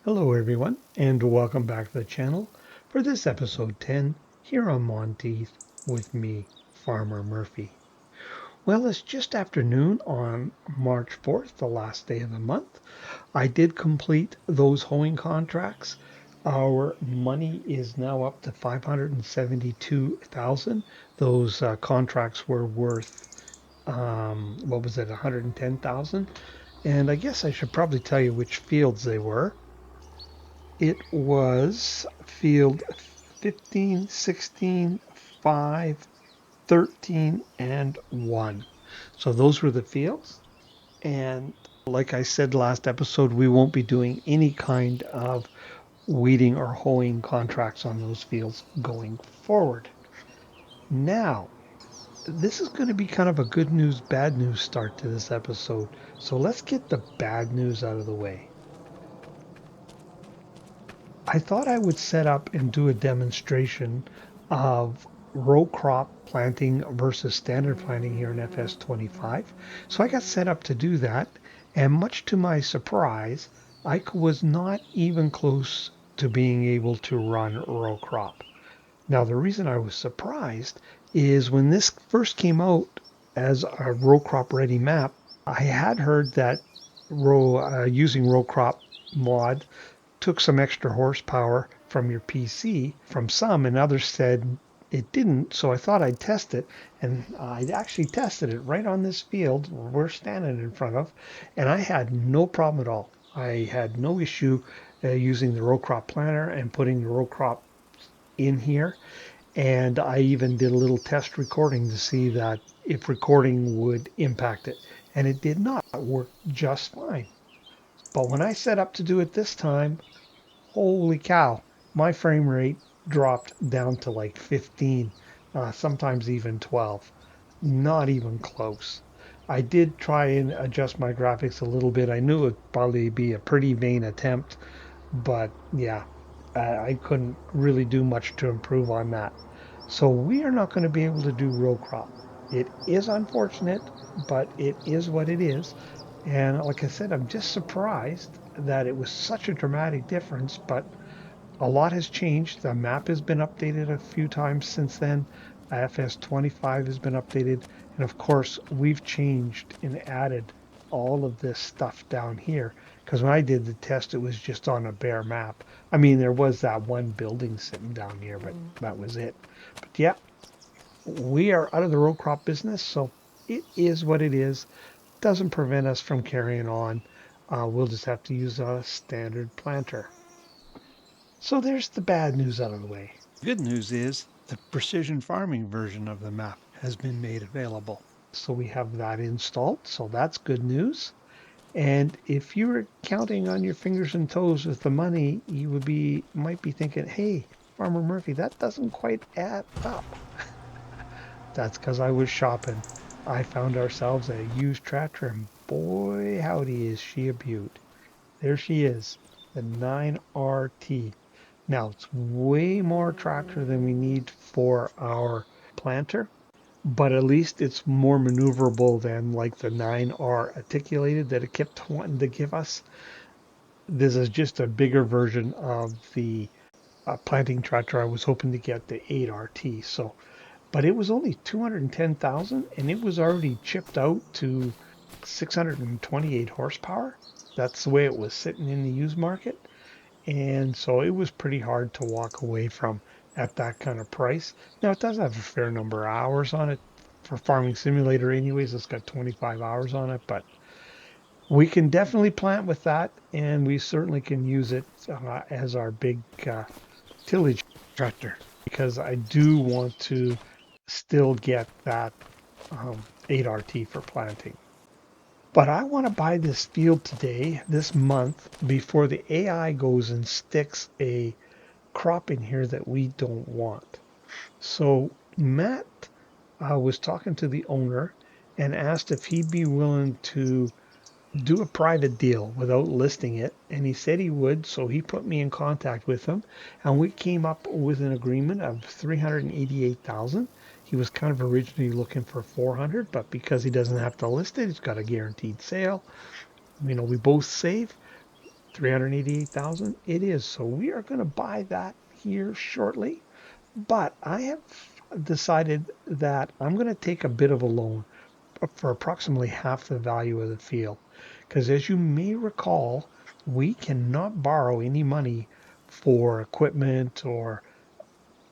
Hello everyone, and welcome back to the channel for this episode 10 here on Monteith with me, Farmer Murphy. Well, it's just after noon on March 4th, the last day of the month. I did complete those hoeing contracts. Our money is now up to 572,000. Those contracts were worth, what was it, 110,000? And I guess I should probably tell you which fields they were. It was field 15, 16, 5, 13, and 1. So those were the fields. And like I said last episode, we won't be doing any kind of weeding or hoeing contracts on those fields going forward. Now, this is going to be kind of a good news, bad news start to this episode. So let's get the bad news out of the way. I thought I would set up and do a demonstration of row crop planting versus standard planting here in FS25. So I got set up to do that, and much to my surprise, I was not even close to being able to run row crop. Now, the reason I was surprised is when this first came out as a row crop ready map, I had heard that using row crop mod took some extra horsepower from your PC from some, and others said it didn't. So I thought I'd test it, and I actually tested it right on this field we're standing in front of, and I had no problem at all. I had no issue using the row crop planter and putting the row crop in here. And I even did a little test recording to see that if recording would impact it. And it did not work just fine. But when I set up to do it this time, holy cow, my frame rate dropped down to like 15, sometimes even 12. Not even close. I did try and adjust my graphics a little bit. I knew it'd probably be a pretty vain attempt, but yeah, I couldn't really do much to improve on that. So we are not going to be able to do row crop. It is unfortunate, but it is what it is. And like I said, I'm just surprised that it was such a dramatic difference, but a lot has changed. The map has been updated a few times since then. FS25 has been updated. And of course, we've changed and added all of this stuff down here. Because when I did the test, it was just on a bare map. I mean, there was that one building sitting down here, but that was it. But yeah, we are out of the row crop business. So it is what it is. Doesn't prevent us from carrying on. We'll just have to use a standard planter. So there's the bad news out of the way. Good news is the precision farming version of the map has been made available. So we have that installed. So that's good news. And if you were counting on your fingers and toes with the money, you might be thinking, hey, Farmer Murphy, that doesn't quite add up. That's because I was shopping. I found ourselves a used tractor, and boy, howdy, is she a beaut. There she is, the 9RT. Now, it's way more tractor than we need for our planter, but at least it's more maneuverable than like the 9R articulated that it kept wanting to give us. This is just a bigger version of the planting tractor I was hoping to get, the 8RT. So, but it was only 210,000 and it was already chipped out to 628 horsepower. That's the way it was sitting in the used market. And so it was pretty hard to walk away from at that kind of price. Now, it does have a fair number of hours on it. For Farming Simulator anyways, it's got 25 hours on it, but we can definitely plant with that, and we certainly can use it as our big tillage tractor, because I do want to still get that 8RT for planting. But I want to buy this field today, this month, before the AI goes and sticks a crop in here that we don't want. So Matt was talking to the owner and asked if he'd be willing to do a private deal without listing it, and he said he would. So he put me in contact with him, and we came up with an agreement of 388,000. He was kind of originally looking for 400, but because he doesn't have to list it, he's got a guaranteed sale. We both save. 388,000? It is. So we are going to buy that here shortly. But I have decided that I'm going to take a bit of a loan for approximately half the value of the field. Because as you may recall, we cannot borrow any money for equipment or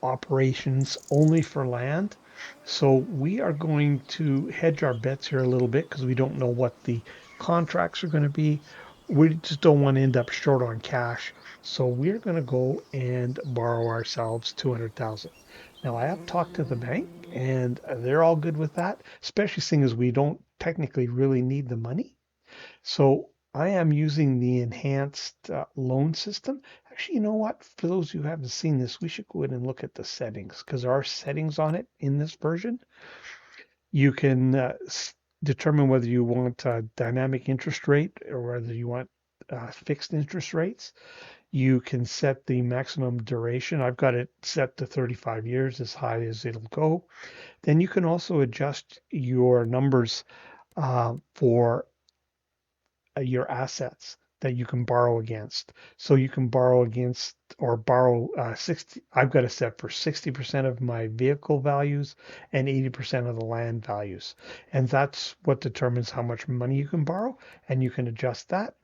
operations, only for land. So we are going to hedge our bets here a little bit because we don't know what the contracts are going to be. We just don't want to end up short on cash. So we're going to go and borrow ourselves 200,000. Now I have talked to the bank and they're all good with that, especially seeing as we don't technically really need the money. So I am using the enhanced loan system. Actually, you know what? For those who haven't seen this, we should go ahead and look at the settings because there are settings on it in this version. You can determine whether you want a dynamic interest rate or whether you want fixed interest rates. You can set the maximum duration. I've got it set to 35 years, as high as it'll go. Then you can also adjust your numbers for your assets that you can borrow against. So you can borrow against or borrow 60. I've got it set for 60% of my vehicle values and 80% of the land values. And that's what determines how much money you can borrow. And you can adjust that.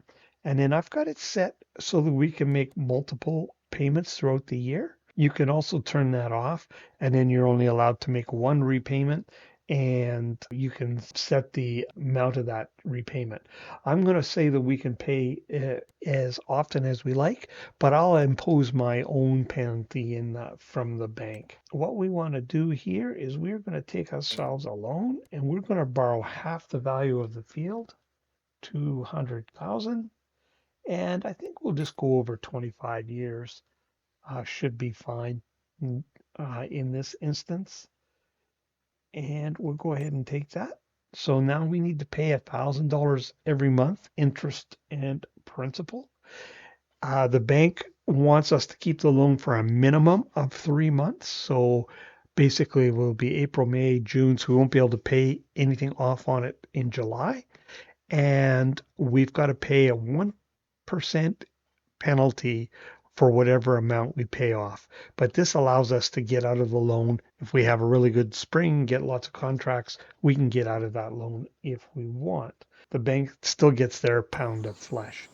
And then I've got it set so that we can make multiple payments throughout the year. You can also turn that off, and then you're only allowed to make one repayment, and you can set the amount of that repayment. I'm going to say that we can pay as often as we like, but I'll impose my own penalty from the bank. What we want to do here is we're going to take ourselves a loan, and we're going to borrow half the value of the field, 200,000, and I think we'll just go over 25 years. Should be fine in this instance. And we'll go ahead and take that. So now we need to pay $1,000 every month, interest and principal. The bank wants us to keep the loan for a minimum of 3 months. So basically, it will be April, May, June. So we won't be able to pay anything off on it in July. And we've got to pay a 1% penalty for whatever amount we pay off. But this allows us to get out of the loan. If we have a really good spring, get lots of contracts, we can get out of that loan if we want. The bank still gets their pound of flesh.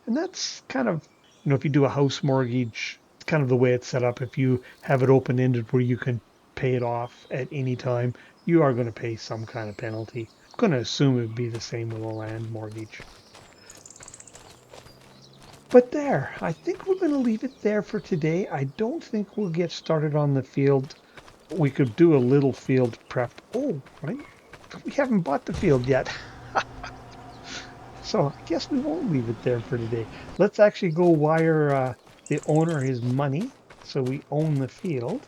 And that's kind of, if you do a house mortgage, it's kind of the way it's set up. If you have it open ended where you can pay it off at any time, you are going to pay some kind of penalty. I'm going to assume it would be the same with a land mortgage. But there, I think we're going to leave it there for today. I don't think we'll get started on the field. We could do a little field prep. Oh, right. We haven't bought the field yet. So I guess we won't leave it there for today. Let's actually go wire the owner his money so we own the field.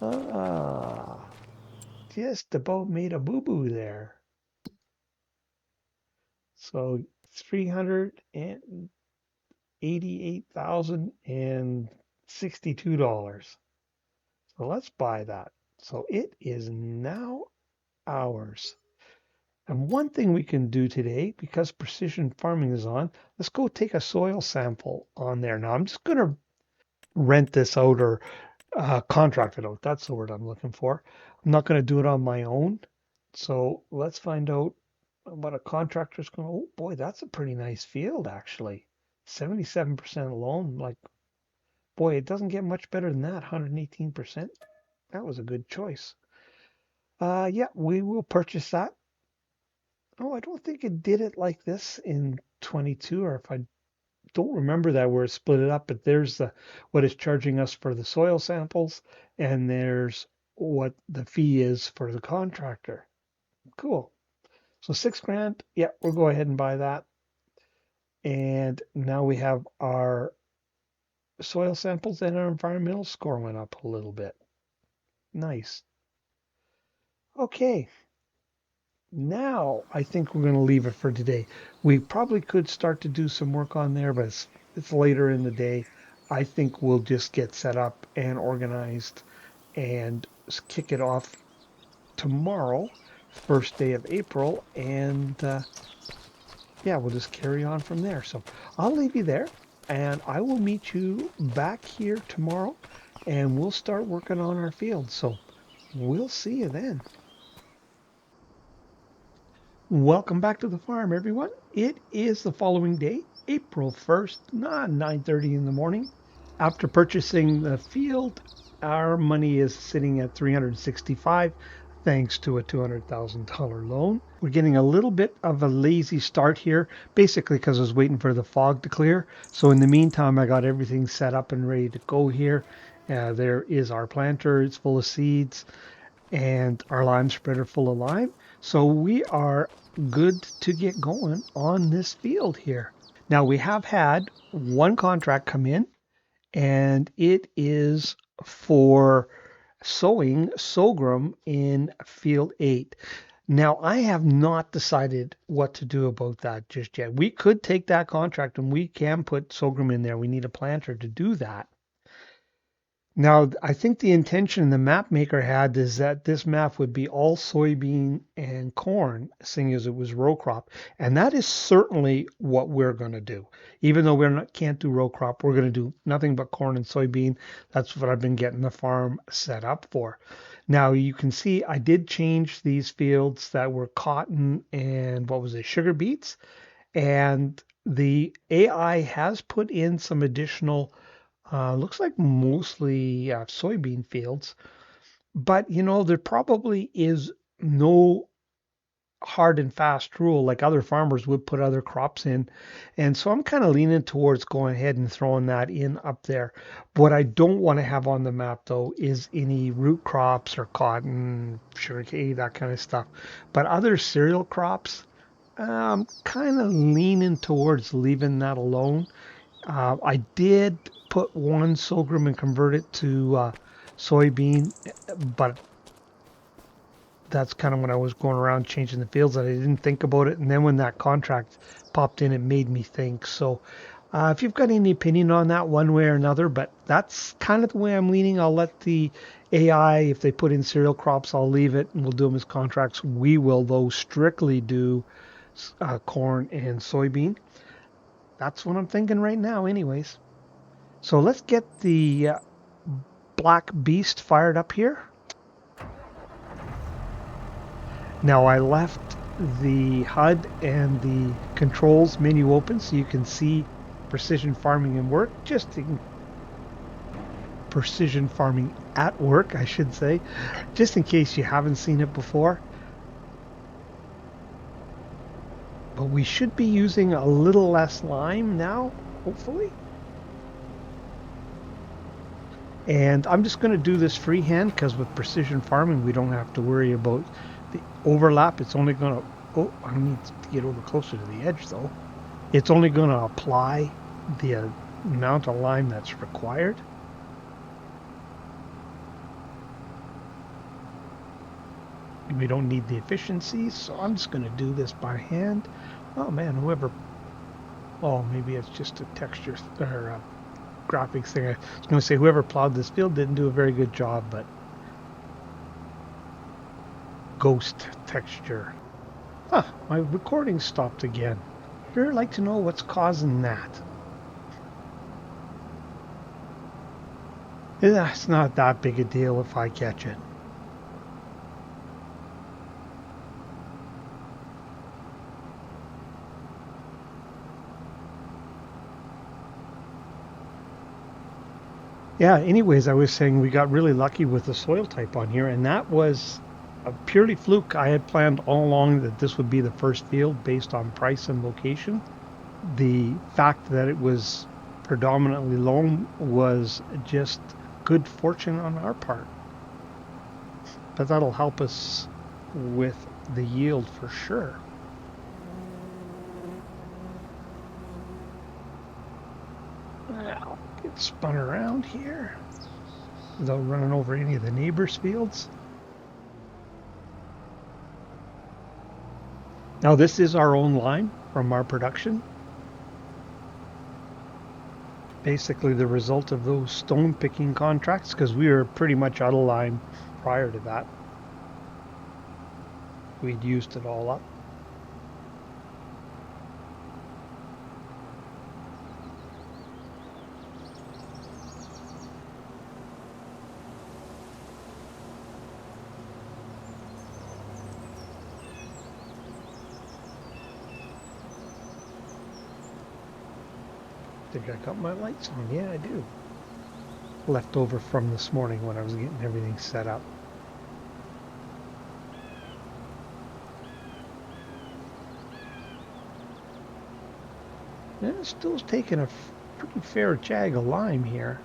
Ah, just about made a boo-boo there. So 388,062 dollars. So let's buy that. So it is now ours. And one thing we can do today, because precision farming is on, let's go take a soil sample on there. Now I'm just going to rent this out or contract it out. That's the word I'm looking for. I'm not going to do it on my own. So let's find out what a contractor's going to. Oh boy, that's a pretty nice field actually. 77% loan. Like, boy, it doesn't get much better than that. 118%. That was a good choice. Yeah, we will purchase that. Oh, I don't think it did it like this in 22, or if I don't remember that where it split it up, but there's what it's charging us for the soil samples, and there's what the fee is for the contractor. Cool. So 6 grand. Yeah, we'll go ahead and buy that. And now we have our soil samples and our environmental score went up a little bit. Nice. Okay. Now I think we're going to leave it for today. We probably could start to do some work on there, but it's later in the day. I think we'll just get set up and organized and kick it off tomorrow, first day of April, and yeah, we'll just carry on from there. So I'll leave you there and I will meet you back here tomorrow and we'll start working on our field. So we'll see you then. Welcome back to the farm, everyone. It is the following day, April 1st, 9:30 in the morning. After purchasing the field, our money is sitting at 365 thanks to a $200,000 loan. We're getting a little bit of a lazy start here, basically because I was waiting for the fog to clear. So in the meantime, I got everything set up and ready to go here. There is our planter. It's full of seeds and our lime spreader full of lime. So we are good to get going on this field here. Now we have had one contract come in and it is for sowing sorghum in field 8. Now I have not decided what to do about that just yet. We could take that contract and we can put sorghum in there. We need a planter to do that. Now, I think the intention the map maker had is that this map would be all soybean and corn, seeing as it was row crop. And that is certainly what we're going to do. Even though can't do row crop, we're going to do nothing but corn and soybean. That's what I've been getting the farm set up for. Now, you can see I did change these fields that were cotton and what was it, sugar beets. And the AI has put in some additional looks like mostly soybean fields, but there probably is no hard and fast rule like other farmers would put other crops in. And so I'm kind of leaning towards going ahead and throwing that in up there. What I don't want to have on the map though is any root crops or cotton, sugarcane, that kind of stuff. But other cereal crops, I'm kind of leaning towards leaving that alone. I did put one sorghum and convert it to soybean, but that's kind of when I was going around changing the fields that I didn't think about it. And then when that contract popped in, it made me think. So if you've got any opinion on that one way or another, but that's kind of the way I'm leaning. I'll let the AI, if they put in cereal crops, I'll leave it and we'll do them as contracts. We will, though, strictly do corn and soybean. That's what I'm thinking right now, anyways. So let's get the Black Beast fired up here. Now I left the HUD and the controls menu open so you can see precision farming and work, precision farming at work, I should say, just in case you haven't seen it before. But we should be using a little less lime now, hopefully. And I'm just going to do this freehand because with precision farming, we don't have to worry about the overlap. It's only going to, oh, I need to get over closer to the edge though. It's only going to apply the amount of lime that's required. We don't need the efficiency, so I'm just going to do this by hand. Oh man, oh, maybe it's just a texture or graphics thing. I was going to say whoever plowed this field didn't do a very good job, but ghost texture. Huh, my recording stopped again. I'd like to know what's causing that. It's not that big a deal if I catch it. Yeah, anyways, I was saying we got really lucky with the soil type on here, and that was a purely fluke. I had planned all along that this would be the first field based on price and location. The fact that it was predominantly loam was just good fortune on our part. But that'll help us with the yield for sure. Now, get spun around here without running over any of the neighbors' fields. Now this is our own line from our production. Basically the result of those stone picking contracts because we were pretty much out of line prior to that. We'd used it all up. think I got my lights on. Yeah, I do. Left over from this morning when I was getting everything set up. And it's still taking a pretty fair jag of lime here.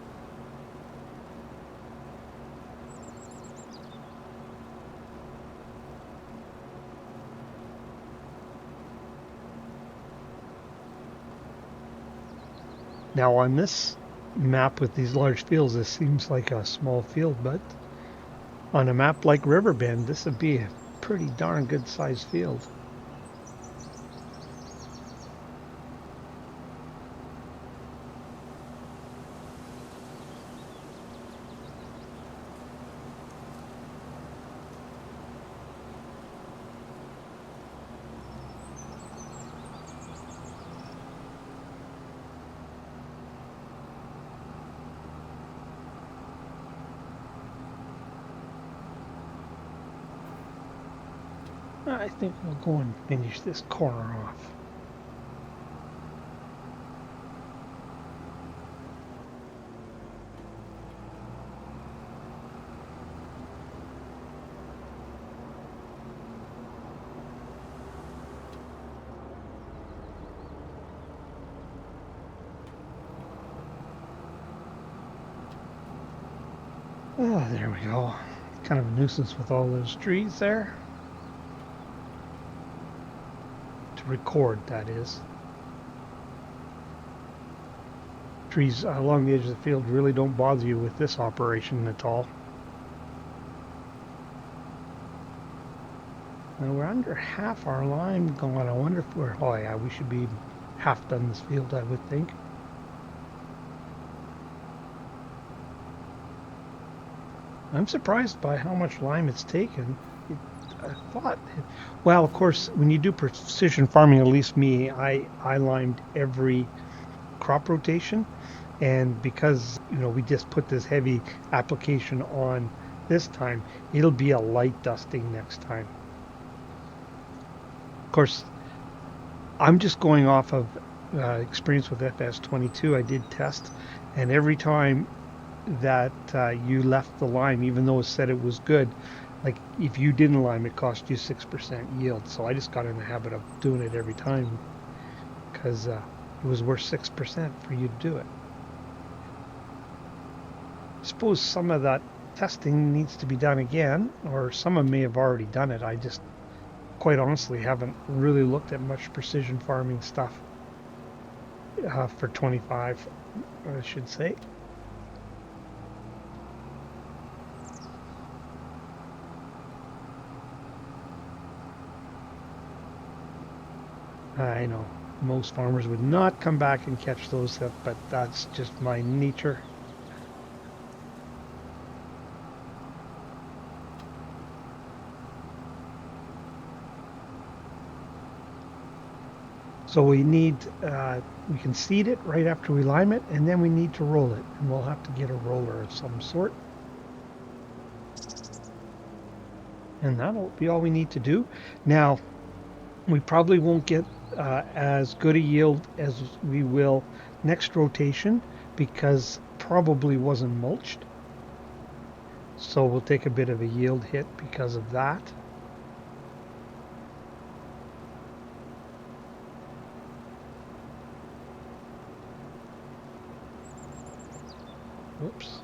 Now on this map with these large fields, this seems like a small field, but on a map like Riverbend, this would be a pretty darn good sized field. I think we'll go and finish this corner off. Oh, there we go. Kind of a nuisance with all those trees there. To record, that is. Trees along the edge of the field really don't bother you with this operation at all. And we're under half our lime gone. I wonder if we're, oh yeah, we should be half done this field, I would think. I'm surprised by how much lime it's taken. I thought, well, of course, when you do precision farming, at least me, I limed every crop rotation, and because we just put this heavy application on this time, it'll be a light dusting next time. Of course, I'm just going off of experience with FS25. I did test, and every time that you left the lime, even though it said it was good, like if you didn't lime, it cost you 6% yield. So I just got in the habit of doing it every time because it was worth 6% for you to do it. I suppose some of that testing needs to be done again, or someone may have already done it. I just quite honestly haven't really looked at much precision farming stuff for 25, I should say. I know most farmers would not come back and catch those, but that's just my nature. So we need, we can seed it right after we lime it, and then we need to roll it. And we'll have to get a roller of some sort. And that'll be all we need to do. Now, we probably won't get as good a yield as we will next rotation because probably wasn't mulched. So we'll take a bit of a yield hit because of that. Whoops.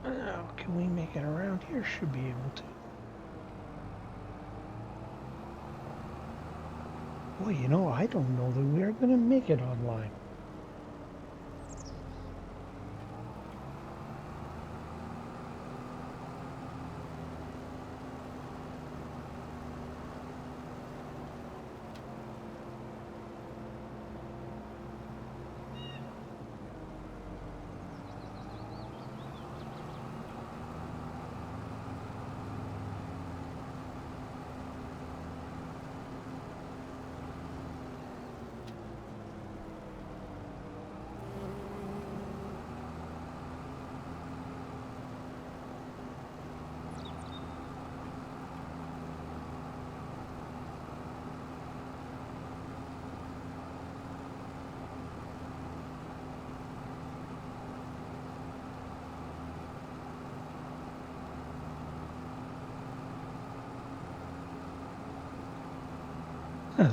Now, can we make it around here? Should be able to. Boy, I don't know that we are going to make it online.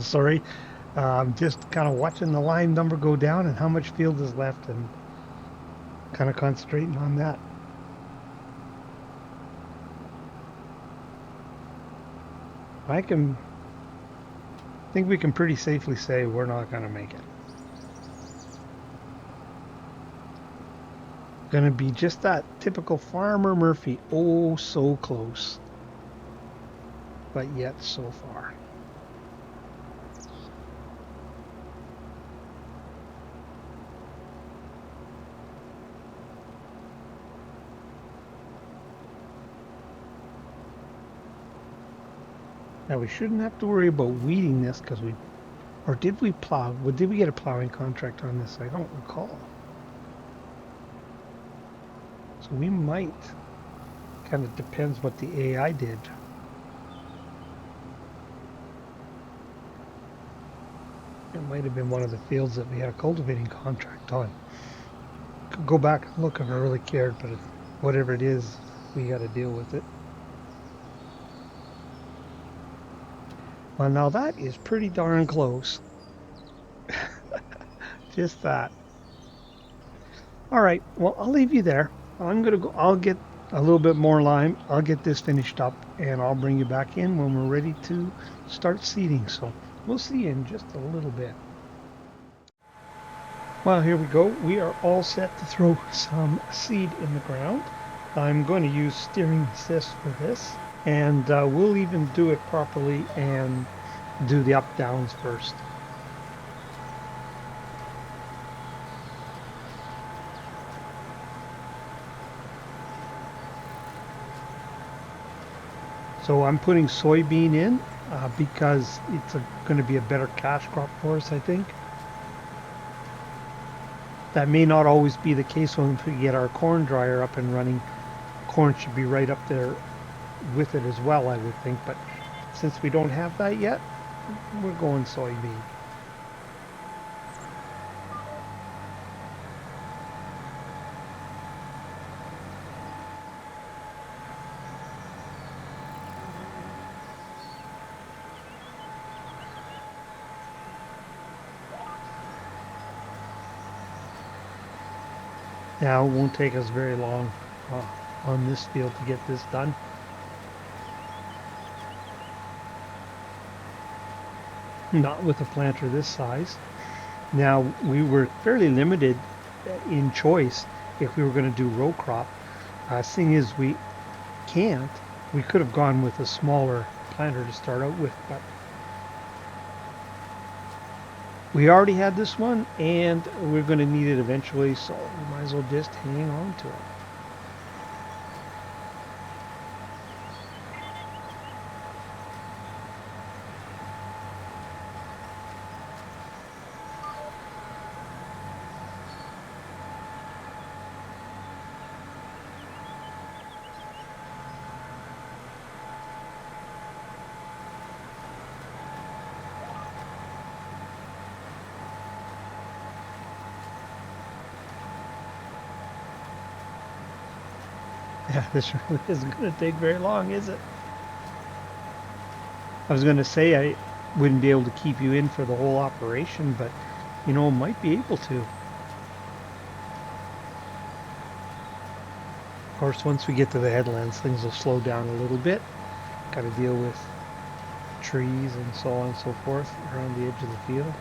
Sorry. I'm just kind of watching the line number go down and how much field is left and kind of concentrating on that. I think we can pretty safely say we're not going to make it. Going to be just that typical Farmer Murphy. Oh, so close. But yet so far. Now we shouldn't have to worry about weeding this because or did we plow? Did we get a plowing contract on this? I don't recall. So we might. Kind of depends what the AI did. It might have been one of the fields that we had a cultivating contract on. Could go back and look if I really cared, but whatever it is, we got to deal with it. Well, now that is pretty darn close. Just that. All right, well, I'll leave you there. I'm going to go, I'll get a little bit more lime. I'll get this finished up and I'll bring you back in when we're ready to start seeding. So we'll see you in just a little bit. Well, here we go. We are all set to throw some seed in the ground. I'm going to use steering assist for this, and we'll even do it properly and do the up downs first. So I'm putting soybean in because it's going to be a better cash crop for us, I think. That may not always be the case when we get our corn dryer up and running. Corn should be right up there with it as well, I would think. But since we don't have that yet, we're going soybean. Now, it won't take us very long on this field to get this done. Not with a planter this size. Now, we were fairly limited in choice if we were going to do row crop. Seeing as we can't, we could have gone with a smaller planter to start out with, but we already had this one and we're going to need it eventually, so we might as well just hang on to it. Yeah, this really isn't going to take very long, is it? I was going to say I wouldn't be able to keep you in for the whole operation, but you know, might be able to. Of course, once we get to the headlands, things will slow down a little bit. Got to deal with trees and so on and so forth around the edge of the field.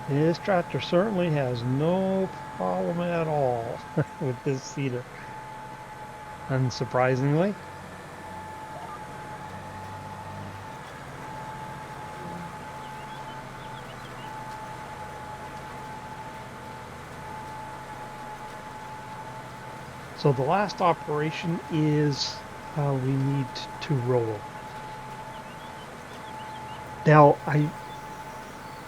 This tractor certainly has no problem at all with this seeder, unsurprisingly. So the last operation is we need to roll. Now I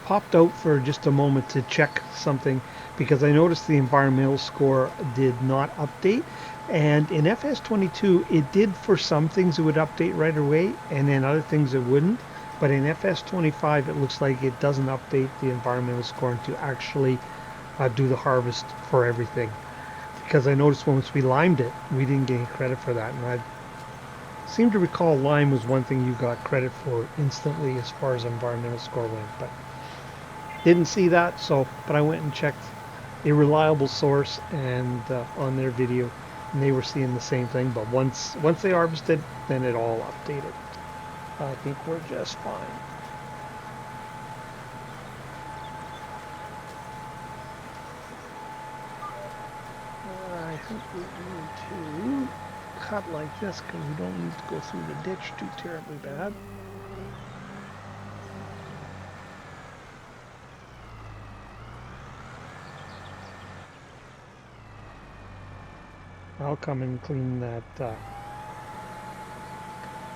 popped out for just a moment to check something because I noticed the environmental score did not update. And in FS22, it did for some things it would update right away, and then other things it wouldn't. But in FS25, it looks like it doesn't update the environmental scoring to actually do the harvest for everything. Because I noticed once we limed it, we didn't get any credit for that. And I seem to recall lime was one thing you got credit for instantly as far as environmental score went. But didn't see that, so, but I went and checked a reliable source and on their video, and they were seeing the same thing. But once they harvested, then it all updated. I think we're just fine. I think we need to cut like this because we don't need to go through the ditch too terribly bad. I'll come and clean that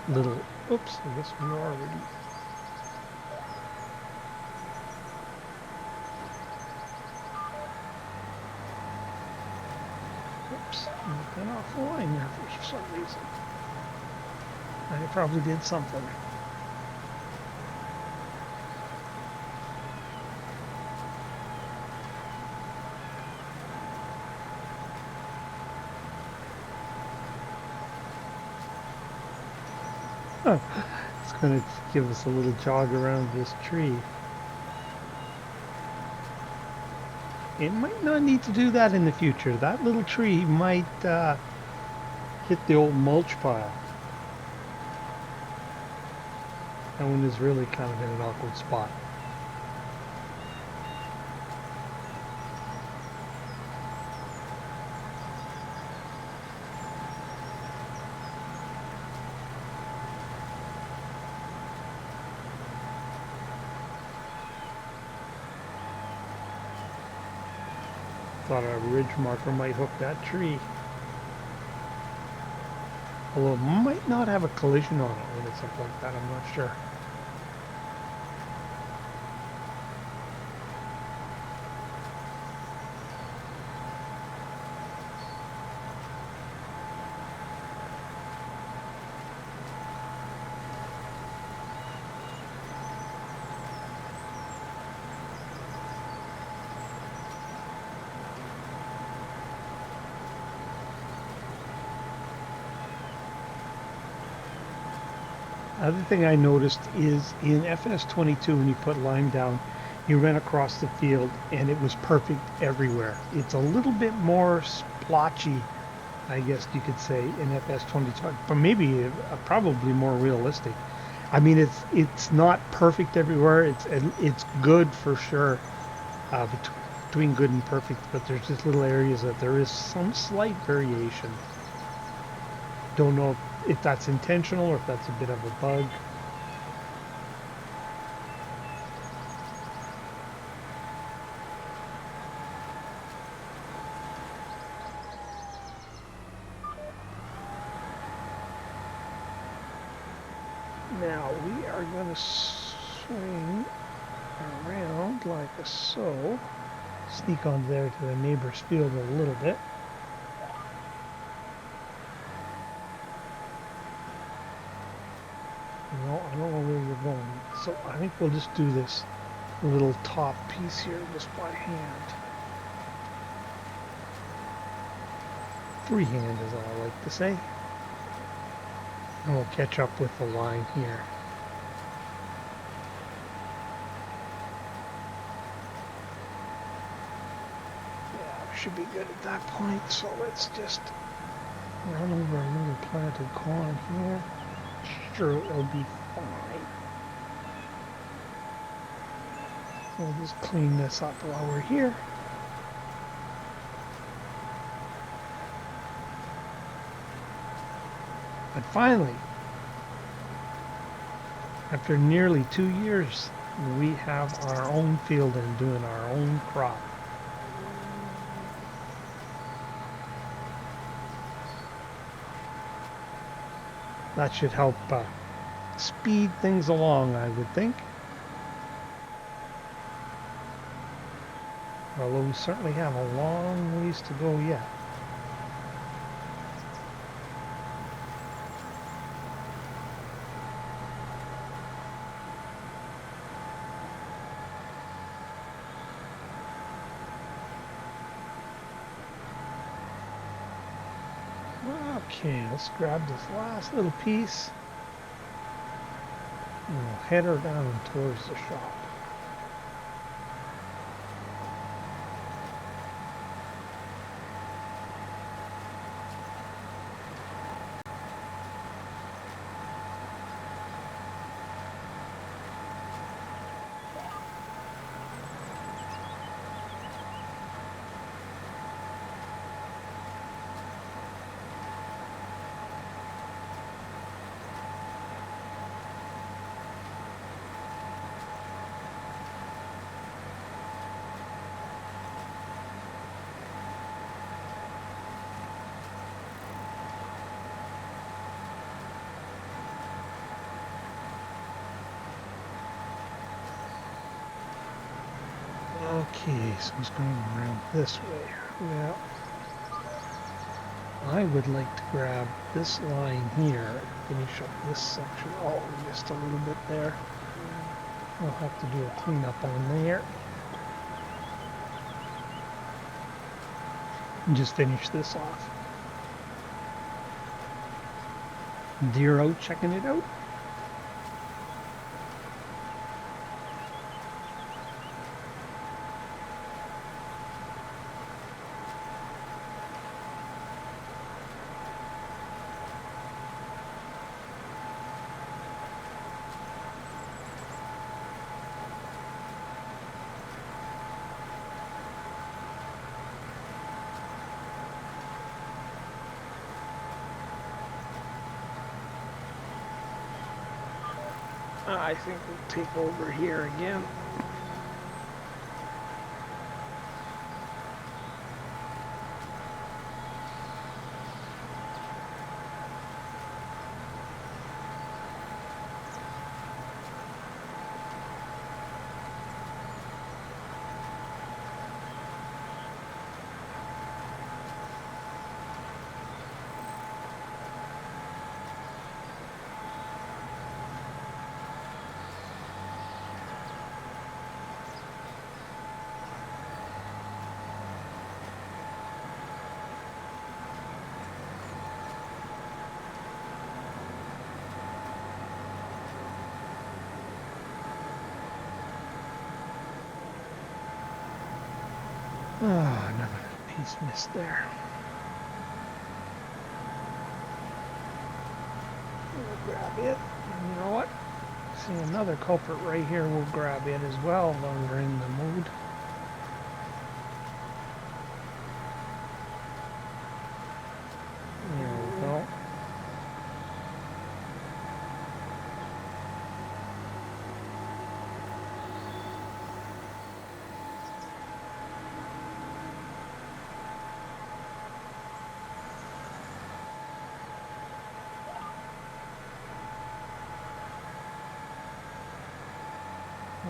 little, oops, I guess we're already. Oops, I got off the line there for some reason. I probably did something. Oh, it's going to give us a little jog around this tree. It might not need to do that in the future. That little tree might hit the old mulch pile. That one is really kind of in an awkward spot. Thought a ridge marker might hook that tree. Although it might not have a collision on it when it's up like that, I'm not sure. Other thing I noticed is in FS22 when you put lime down, you ran across the field and it was perfect everywhere. It's a little bit more splotchy, I guess you could say, in FS25, but maybe probably more realistic. I mean, it's not perfect everywhere. It's good for sure, between good and perfect, but there's just little areas that there is some slight variation. Don't know if that's intentional or if that's a bit of a bug. Now we are going to swing around like so. Sneak on there to the neighbor's field a little bit. No, I don't know where you're going. So I think we'll just do this little top piece here just by hand. Freehand is all I like to say. And we'll catch up with the line here. Yeah, we should be good at that point. So let's just run over a little planted corn here. Sure, it'll be fine. So we'll just clean this up while we're here. But finally, after nearly 2 years, we have our own field and doing our own crop. That should help speed things along, I would think. Although we certainly have a long ways to go yet. Okay, let's grab this last little piece and we'll head her down towards the shop. Okay, so it's going around this way. Well, I would like to grab this line here, finish up this section. Oh, just a little bit there. I'll have to do a cleanup on there. And just finish this off. Deer out checking it out. I think we'll take over here again. Oh, another piece missed there. We'll grab it. And you know what? See another culprit right here. We'll grab it as well while we're in the mood. There we go.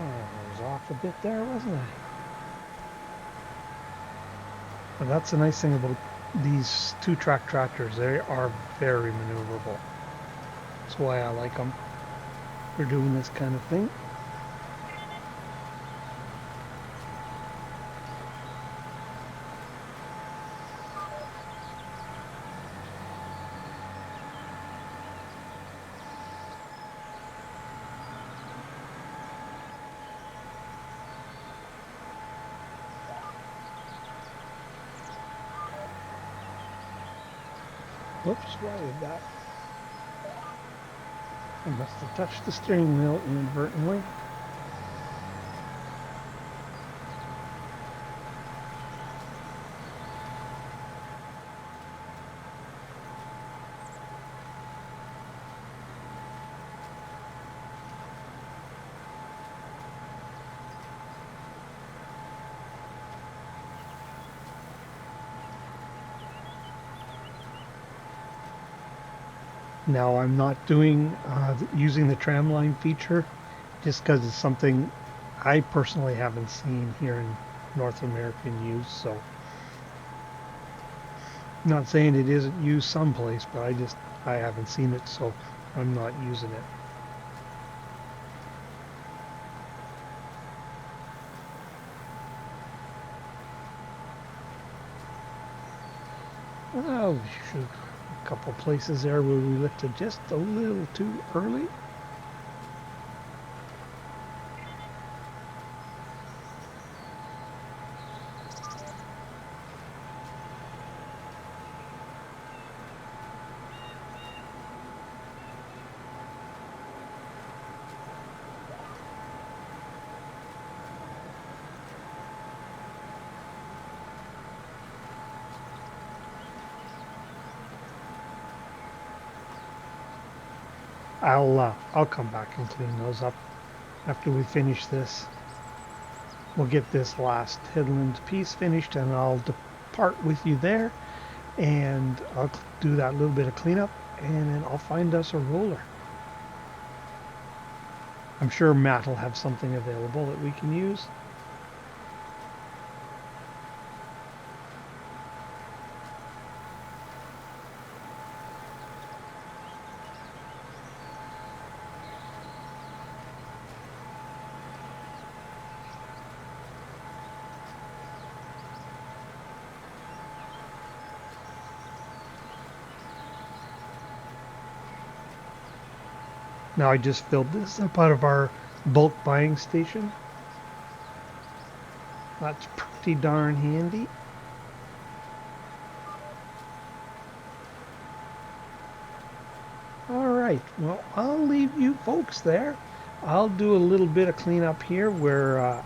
Oh, I was off a bit there, wasn't I? But that's the nice thing about these two-track tractors. They are very maneuverable. That's why I like them for doing this kind of thing. Whoops, why did that? I must have touched the steering wheel inadvertently. Now I'm not doing using the tramline feature just because it's something I personally haven't seen here in North American use. So, not saying it isn't used someplace, but I haven't seen it, so I'm not using it. Oh shoot! A couple places there where we lifted just a little too early. I'll come back and clean those up after we finish this. We'll get this last headland piece finished and I'll depart with you there, and I'll do that little bit of cleanup, and then I'll find us a roller. I'm sure Matt will have something available that we can use. Now I just filled this up out of our bulk buying station. That's pretty darn handy. All right, well, I'll leave you folks there. I'll do a little bit of cleanup here where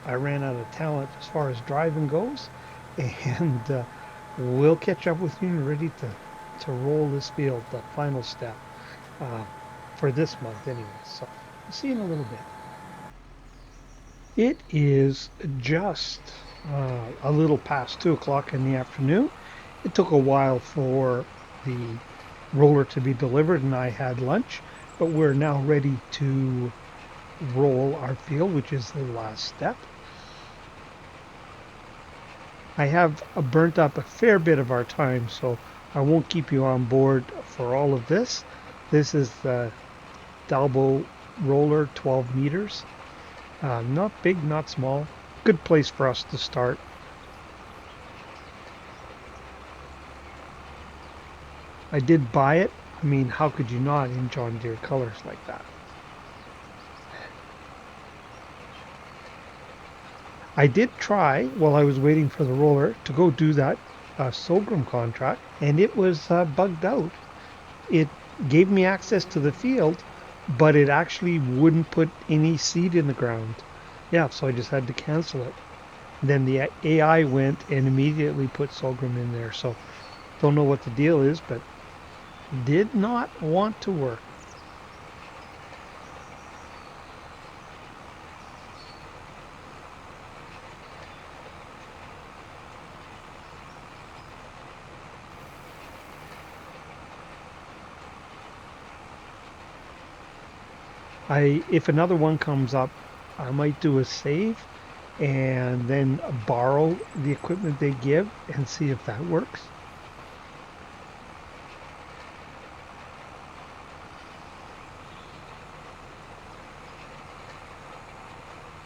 I ran out of talent as far as driving goes, and we'll catch up with you and ready to roll this field, the final step uh, for this month anyway. So I'll see you in a little bit. It is just a little past 2 o'clock in the afternoon. It took a while for the roller to be delivered and I had lunch, but we're now ready to roll our field, which is the last step. I have burnt up a fair bit of our time, so I won't keep you on board for all of this. This is the Dalbo roller, 12 meters. Not big, not small. Good place for us to start. I did buy it. I mean, how could you not in John Deere colors like that? I did try, while I was waiting for the roller, to go do that sorghum contract, and it was bugged out. It gave me access to the field, but it actually wouldn't put any seed in the ground. Yeah, so I just had to cancel it. Then the AI went and immediately put sorghum in there. So don't know what the deal is, but did not want to work. If another one comes up, I might do a save and then borrow the equipment they give and see if that works.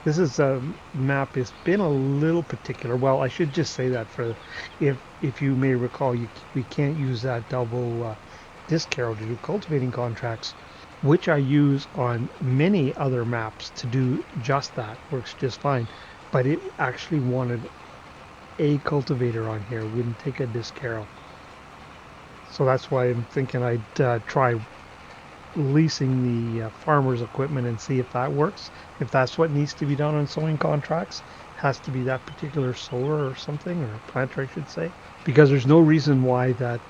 This is a map has been a little particular. Well, I should just say that for if you may recall, we can't use that double disc arrow to do cultivating contracts, which I use on many other maps to do just that. Works just fine, but it actually wanted a cultivator on here. Wouldn't take a disc arrow. So that's why I'm thinking I'd try leasing the farmer's equipment and see if that works. If that's what needs to be done on sowing contracts, has to be that particular sower or something, or planter, I should say, because there's no reason why that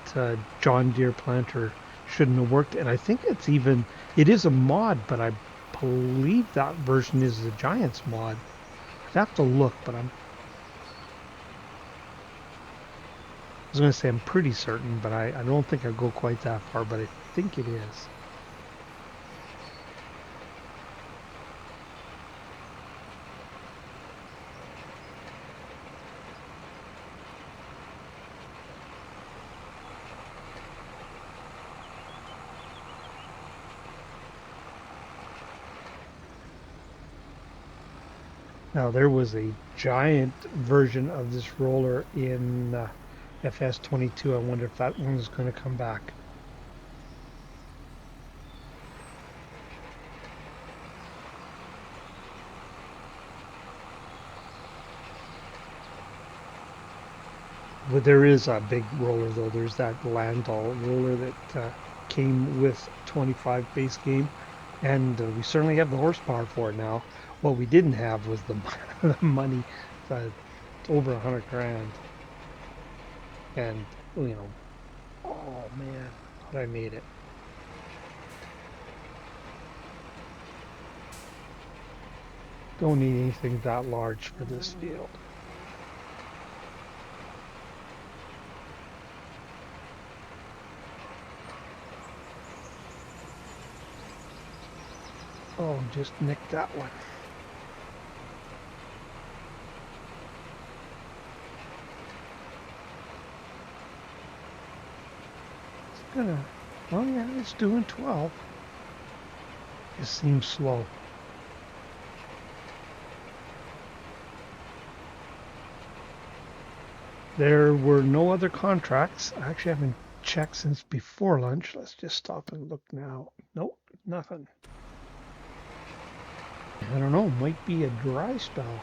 John Deere planter shouldn't have worked. And I think it is a mod, but I believe that version is the Giants mod. I'd have to look, but I was going to say I'm pretty certain, but I don't think I'll go quite that far, but I think it is. Now there was a giant version of this roller in FS22, I wonder if that one is going to come back. But there is a big roller though. There's that Landau roller that came with 25 base game, and we certainly have the horsepower for it now. What we didn't have was the, the money. It's over 100 grand, and oh man, but I made it. Don't need anything that large for this field. Oh, just nicked that one. It's gonna, oh yeah, it's doing 12. It seems slow. There were no other contracts. I actually haven't checked since before lunch. Let's just stop and look now. Nope, nothing. I don't know, might be a dry spell.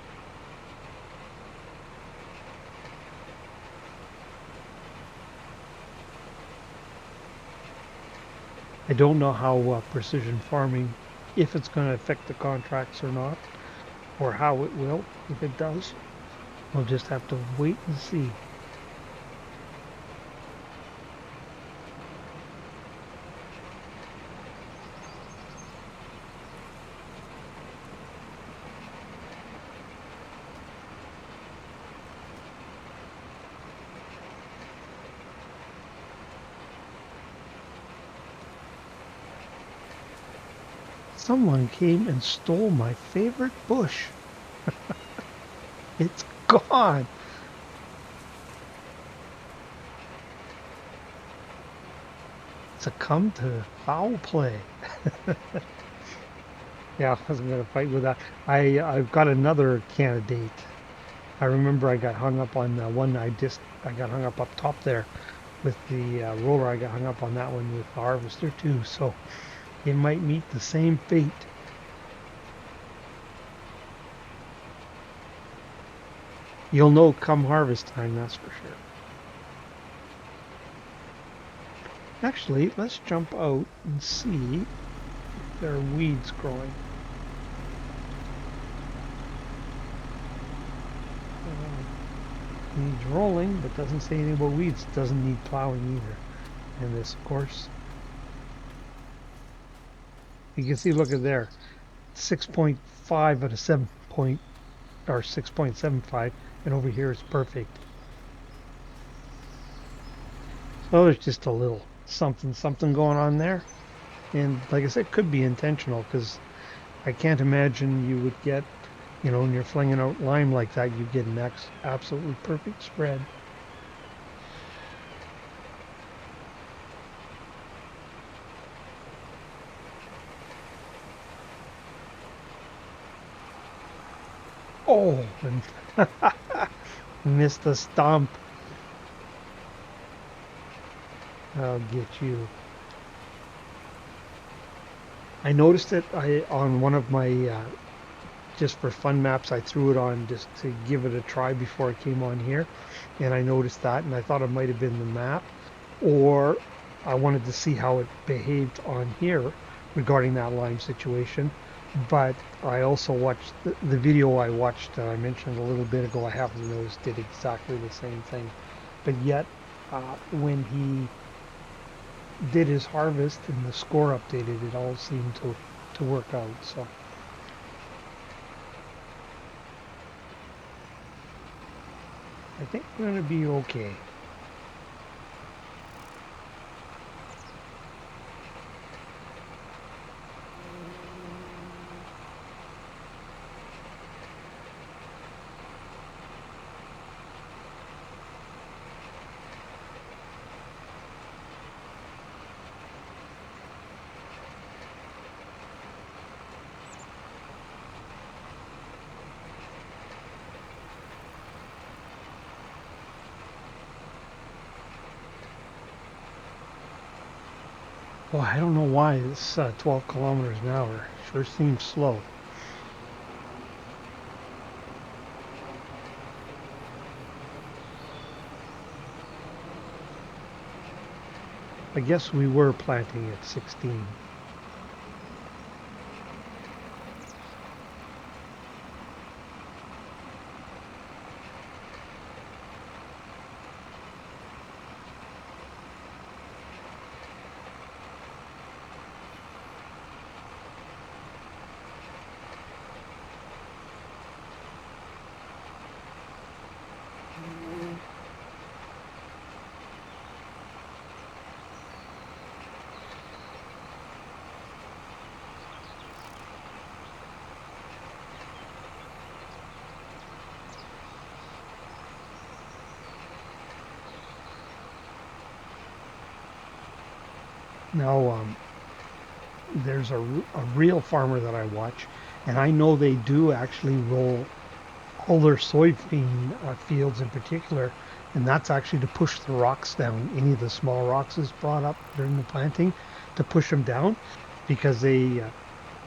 I don't know how precision farming, if it's going to affect the contracts or not, or how it will, if it does. We'll just have to wait and see. Someone came and stole my favorite bush. It's gone. Succumb to foul play. Yeah, I wasn't gonna fight with that. I've got another candidate. I remember I got hung up on the one I got hung up top there with the roller. I got hung up on that one with the harvester too. So it might meet the same fate. You'll know come harvest time, that's for sure. Actually, let's jump out and see if there are weeds growing. Needs rolling, but doesn't say anything about weeds. Doesn't need plowing either. And this, of course, you can see, look at there, 6.5 out of 7 point, or 6.75, and over here it's perfect. So there's just a little something going on there. And like I said, it could be intentional, because I can't imagine you would get, when you're flinging out lime like that, you get an absolutely perfect spread. Oh, and missed the stump. I'll get you. I noticed it on one of my, just for fun maps, I threw it on just to give it a try before it came on here. And I noticed that, and I thought it might have been the map, or I wanted to see how it behaved on here regarding that lime situation. But I also watched the video I watched, I mentioned a little bit ago, I haven't noticed, did exactly the same thing. But yet, when he did his harvest and the score updated, it all seemed to work out. So I think we're going to be okay. Well, I don't know why it's 12 kilometers an hour. Sure seems slow. I guess we were planting at 16. Now, there's a real farmer that I watch, and I know they do actually roll all their soybean fields in particular, and that's actually to push the rocks down. Any of the small rocks is brought up during the planting to push them down because they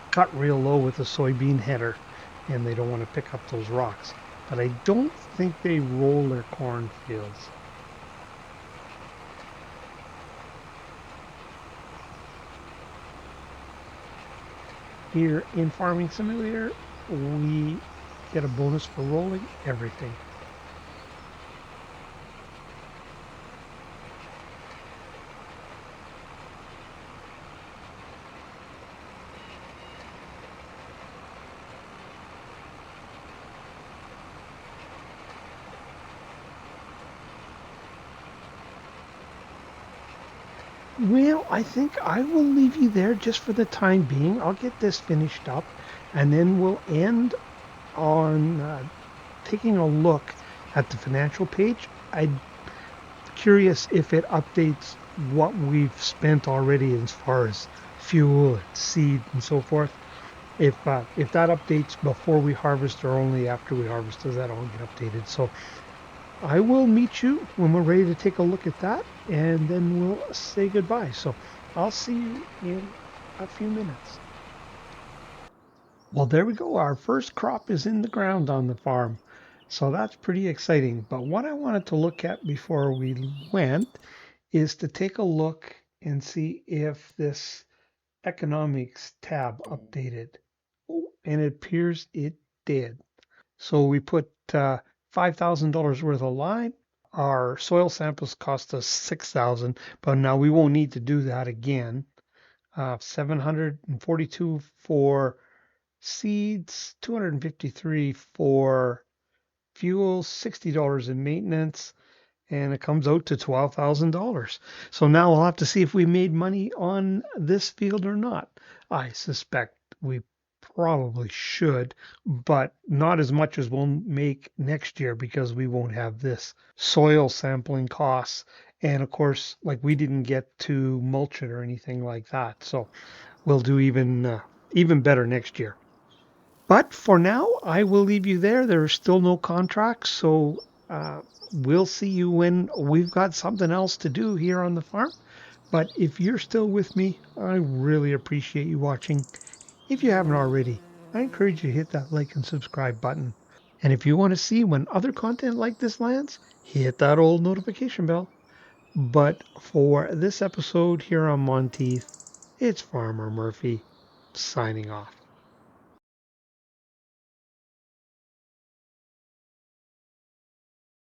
cut real low with the soybean header, and they don't want to pick up those rocks. But I don't think they roll their corn fields. Here in Farming Simulator, we get a bonus for rolling everything. Well, I think I will leave you there just for the time being. I'll get this finished up and then we'll end on taking a look at the financial page. I'm curious if it updates what we've spent already as far as fuel and seed and so forth. If that updates before we harvest or only after we harvest, does that all get updated? So I will meet you when we're ready to take a look at that, and then we'll say goodbye. So I'll see you in a few minutes. Well, there we go. Our first crop is in the ground on the farm. So that's pretty exciting. But what I wanted to look at before we went is to take a look and see if this economics tab updated. Oh, and it appears it did. So we put $5,000 worth of line. Our soil samples cost us 6,000, but now we won't need to do that again. 742 for seeds, 253 for fuel, $60 in maintenance, and it comes out to $12,000. So now we'll have to see if we made money on this field or not. I suspect we probably should, but not as much as we'll make next year because we won't have this soil sampling costs. And of course, like we didn't get to mulch it or anything like that. So we'll do even better next year. But for now, I will leave you there. There are still no contracts, so we'll see you when we've got something else to do here on the farm. But if you're still with me, I really appreciate you watching. If you haven't already, I encourage you to hit that like and subscribe button. And if you want to see when other content like this lands, hit that old notification bell. But for this episode here on Monteith, it's Farmer Murphy signing off.